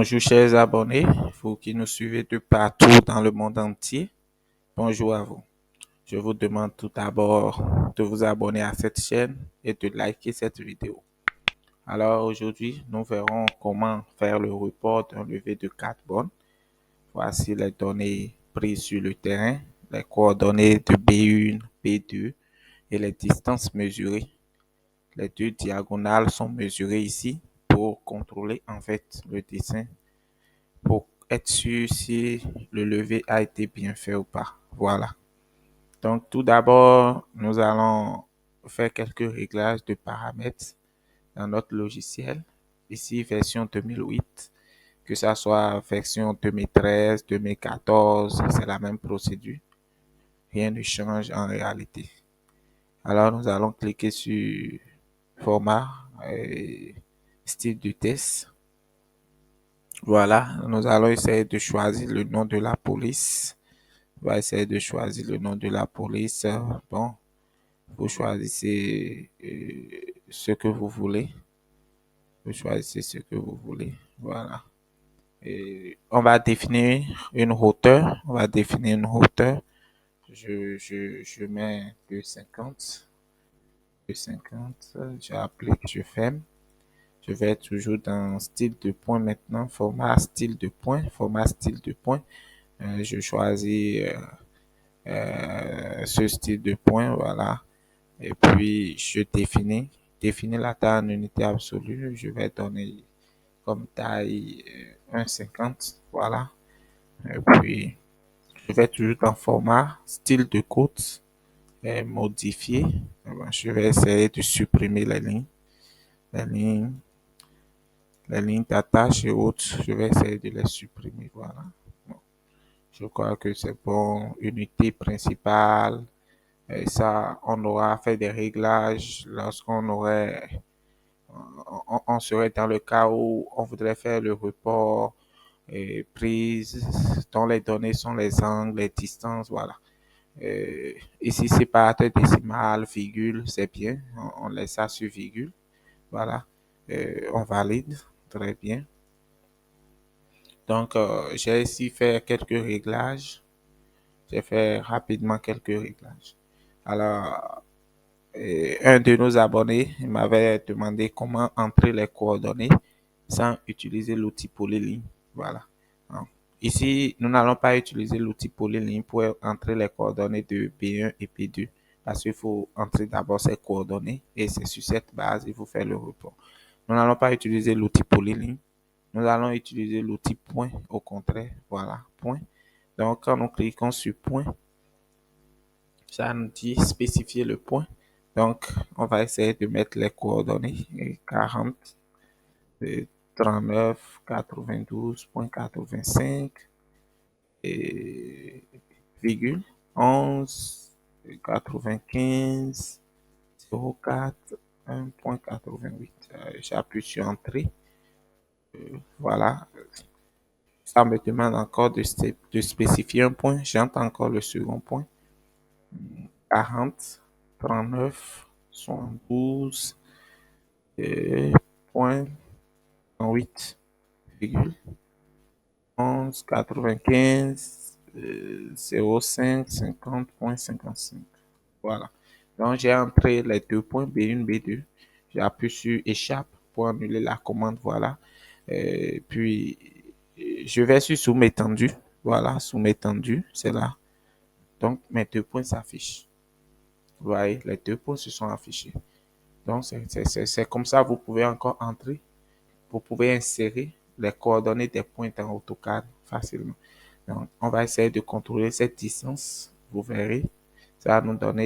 Bonjour chers abonnés, vous qui nous suivez de partout dans le monde entier, bonjour à vous. Je vous demande tout d'abord de vous abonner à cette chaîne et de liker cette vidéo. Alors aujourd'hui, nous verrons comment faire le report d'un lever de 4 bonnes. Voici les données prises sur le terrain, les coordonnées de B1, B2 et les distances mesurées. Les deux diagonales sont mesurées ici pour contrôler en fait le dessin pour être sûr si le lever a été bien fait ou pas. Voilà. Donc, tout d'abord, nous allons faire quelques réglages de paramètres dans notre logiciel. Ici, version 2008, que ça soit version 2013, 2014, c'est la même procédure. Rien ne change en réalité. Alors, nous allons cliquer sur format et style de test. Voilà, nous allons essayer de choisir le nom de la police. On va essayer de choisir le nom de la police. Bon, vous choisissez ce que vous voulez. Vous choisissez ce que vous voulez. Voilà. Et on va définir une hauteur. On va définir une hauteur. Je mets 2,50. 2,50. J'applique, je ferme. Je vais toujours dans style de point maintenant. Format style de point. Format style de point. Je choisis ce style de point, voilà. Et puis, définis la taille en unité absolue. Je vais donner comme taille 1,50, voilà. Et puis, je vais toujours dans format, style de côte, et modifier. Bon, je vais essayer de supprimer les lignes, les lignes d'attache et autres. Je vais essayer de les supprimer, voilà. Bon, je crois que c'est bon. Unité principale. Et ça, on aura fait des réglages lorsqu'on aurait, on serait dans le cas où on voudrait faire le report et prise dont les données sont les angles, les distances, voilà. Ici, c'est pas décimale, virgule, c'est bien. On laisse ça sur virgule, voilà. On valide, très bien. Donc, j'ai ici fait quelques réglages. J'ai fait rapidement quelques réglages. Alors, un de nos abonnés m'avait demandé comment entrer les coordonnées sans utiliser l'outil Polyline. Voilà. Donc, ici, nous n'allons pas utiliser l'outil Polyline pour entrer les coordonnées de P1 et P2 parce qu'il faut entrer d'abord ces coordonnées et c'est sur cette base qu'il faut faire le report. Nous n'allons pas utiliser l'outil Polyline. Nous allons utiliser l'outil point au contraire. Voilà, point. Donc, quand nous cliquons sur point, ça nous dit spécifier le point. Donc, on va essayer de mettre les coordonnées 40, 39, 92.85 et virgule 11, 95, 04, 1.88. J'appuie sur Entrée. Voilà. Ça me demande encore de spécifier un point. J'entends encore le second point. 40, 39, 72, point 8, virgule 11, 95, 05, 50.55. Voilà. Donc, j'ai entré les deux points B1, B2. J'ai appuyé sur échappe pour annuler la commande. Voilà. Puis, je vais sur sous étendu. Voilà, sous étendu, c'est là. Donc, mes deux points s'affichent. Vous voyez, les deux points se sont affichés. Donc, c'est comme ça, vous pouvez encore entrer. Vous pouvez insérer les coordonnées des points dans AutoCAD facilement. Donc, on va essayer de contrôler cette distance. Vous verrez. Ça nous donne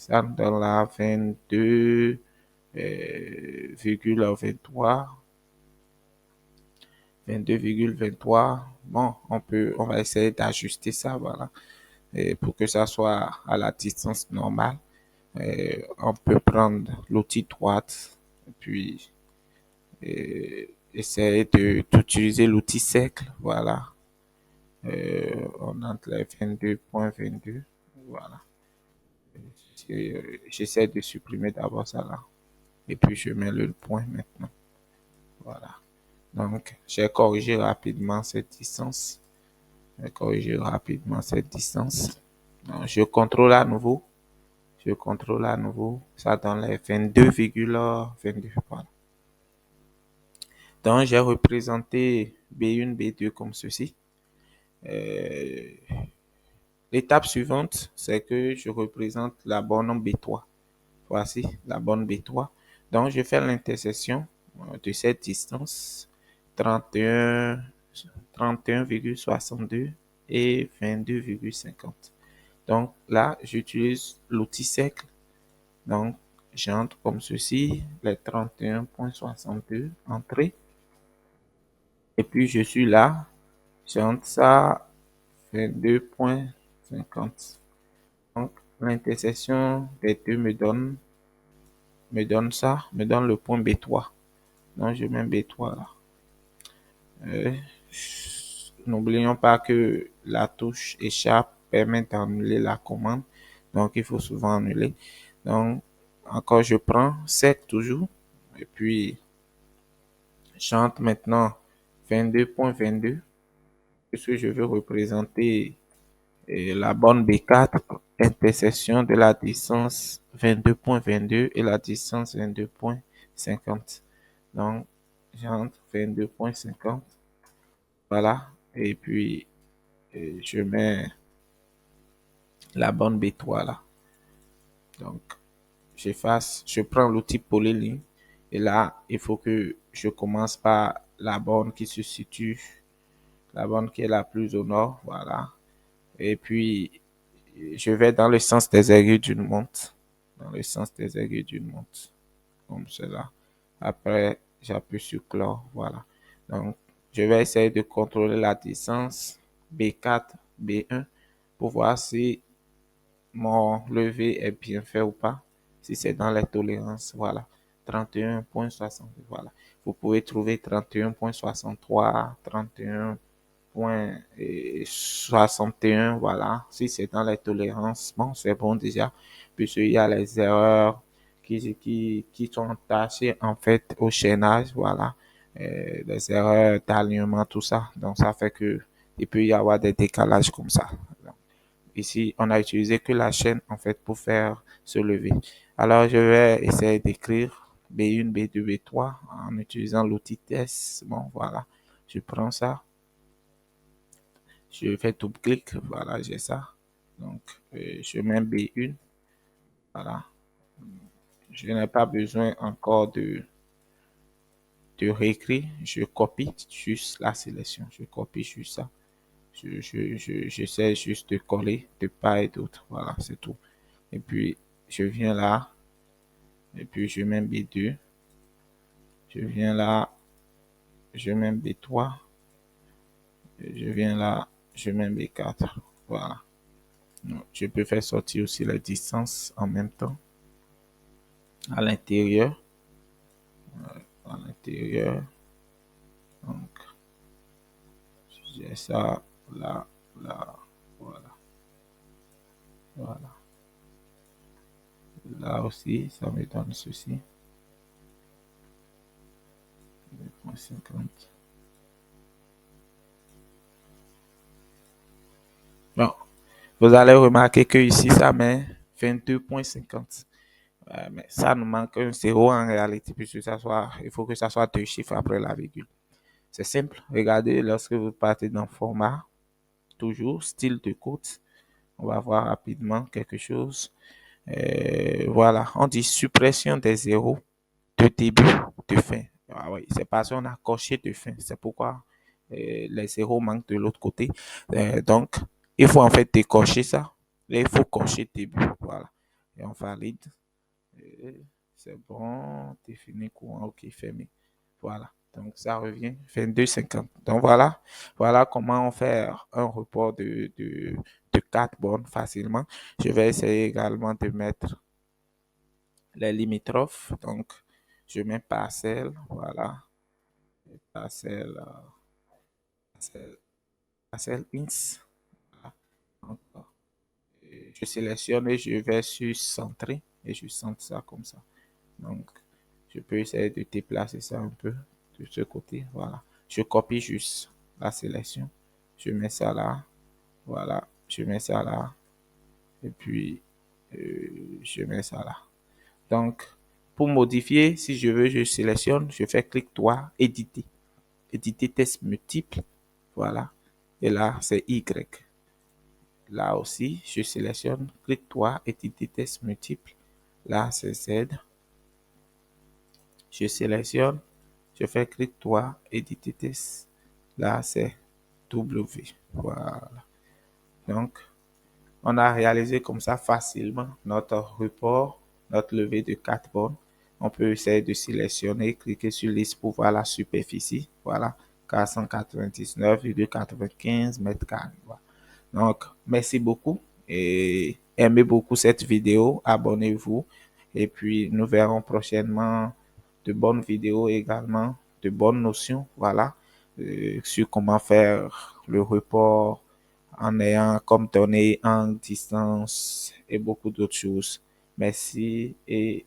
là 22, 23, 22,23. Bon, on va essayer d'ajuster ça, voilà, et pour que ça soit à la distance normale. On peut prendre l'outil droite, puis essayer d'utiliser l'outil cercle, voilà. On entre les 22.22, voilà. J'essaie de supprimer d'abord ça là. Et puis je mets le point maintenant. Voilà. Donc, j'ai corrigé rapidement cette distance. J'ai corrigé rapidement cette distance. Donc, je contrôle à nouveau. Je contrôle à nouveau. Ça donne les 22,22. Voilà. Donc, j'ai représenté B1, B2 comme ceci. Euh, L'étape suivante, c'est que je représente la borne B3. Voici la borne B3. Donc, je fais l'intersection de cette distance 31, 31,62 et 22,50. Donc là, j'utilise l'outil cercle. Donc, j'entre comme ceci, les 31,62 entrées. Et puis, je suis là, j'entre ça 22,50. Donc, l'intersection des deux me donne le point B3. Donc, je mets B3 là. Euh, N'oublions pas que la touche échappe permet d'annuler la commande. Donc, il faut souvent annuler. Donc, encore, je prends sec toujours. Et puis, j'entre maintenant 22,22. Puisque je veux représenter la borne B4, intersection de la distance 22,22 et la distance 22,50. Donc, j'entre 22,50. Voilà. Et puis, je mets la borne B3 là. Donc, je prends l'outil polyligne. Et là, il faut que je commence par la borne qui se situe, la borne qui est la plus au nord. Voilà. Et puis, je vais dans le sens des aiguilles d'une montre. Dans le sens des aiguilles d'une montre. Comme cela. Après, j'appuie sur clore. Voilà. Donc, je vais essayer de contrôler la distance B4, B1 pour voir si mon levé est bien fait ou pas. Si c'est dans les tolérances, voilà. 31,60. Voilà. Vous pouvez trouver 31,63, 31,61. Voilà. Si c'est dans les tolérances, bon, c'est bon déjà. Puisqu'il y a les erreurs qui sont attachées en fait au chaînage. Voilà. Les erreurs d'alignement, tout ça. Donc, ça fait que il peut y avoir des décalages comme ça. Ici, on a utilisé que la chaîne en fait pour faire ce lever. Alors, je vais essayer d'écrire B1, B2, B3 en utilisant l'outil test. Bon, voilà. Je prends ça. Je fais double-clic. Voilà, j'ai ça. Donc, je mets B1. Voilà. Je n'ai pas besoin encore de réécrire. Je copie juste la sélection. Je copie juste ça. J'essaie juste de coller de part et d'autre. Voilà, c'est tout. Et puis, je viens là. Et puis, je mets B2. Je viens là. Je mets B3. Je viens là. Je mets B4. Voilà. Je peux faire sortir aussi la distance en même temps. À l'intérieur. À l'intérieur. Donc, j'ai ça là, là. Voilà. Voilà. Là aussi, ça me donne ceci. 2,50. Bon, vous allez remarquer que ici, ça met 22,50. Mais ça nous manque un zéro en réalité, puisque il faut que ça soit deux chiffres après la virgule. C'est simple. Regardez, lorsque vous partez dans format, toujours style de code, on va voir rapidement quelque chose. Voilà, on dit suppression des zéros de début, de fin. Ah oui, c'est parce qu'on a coché de fin. C'est pourquoi les zéros manquent de l'autre côté. Donc, il faut en fait décocher ça. Et il faut cocher début. Voilà. Et on valide. C'est bon. Défini courant. OK, fermé. Voilà. Donc, ça revient 22,50. Donc, voilà. Voilà comment on fait un report de 4 bornes facilement. Je vais essayer également de mettre les limitrophes. Donc, je mets parcelle. Voilà. Parcelle, parcelle, parcelle ins. Voilà. Donc, je sélectionne et je vais sur centrer et je centre ça comme ça. Donc, je peux essayer de déplacer ça un peu. de ce côté. Voilà. Je copie juste la sélection. Je mets ça là. Voilà. Je mets ça là. Et puis, je mets ça là. Donc, pour modifier, si je veux, je sélectionne, je fais clic droit, éditer. Éditer test multiple. Voilà. Et là, c'est Y. Là aussi, je sélectionne, clic droit, éditer test multiple. Là, c'est Z. Je sélectionne, je fais clic droit, éditer test. Là, c'est W. Voilà. Donc, on a réalisé comme ça facilement notre report, notre levée de carbone. On peut essayer de sélectionner, cliquer sur liste pour voir la superficie. Voilà, 499,95 mètres carrés. Voilà. Donc, merci beaucoup et aimez beaucoup cette vidéo. Abonnez-vous et puis nous verrons prochainement de bonnes vidéos également, de bonnes notions, voilà, sur comment faire le report en ayant comme données en distance et beaucoup d'autres choses. Merci et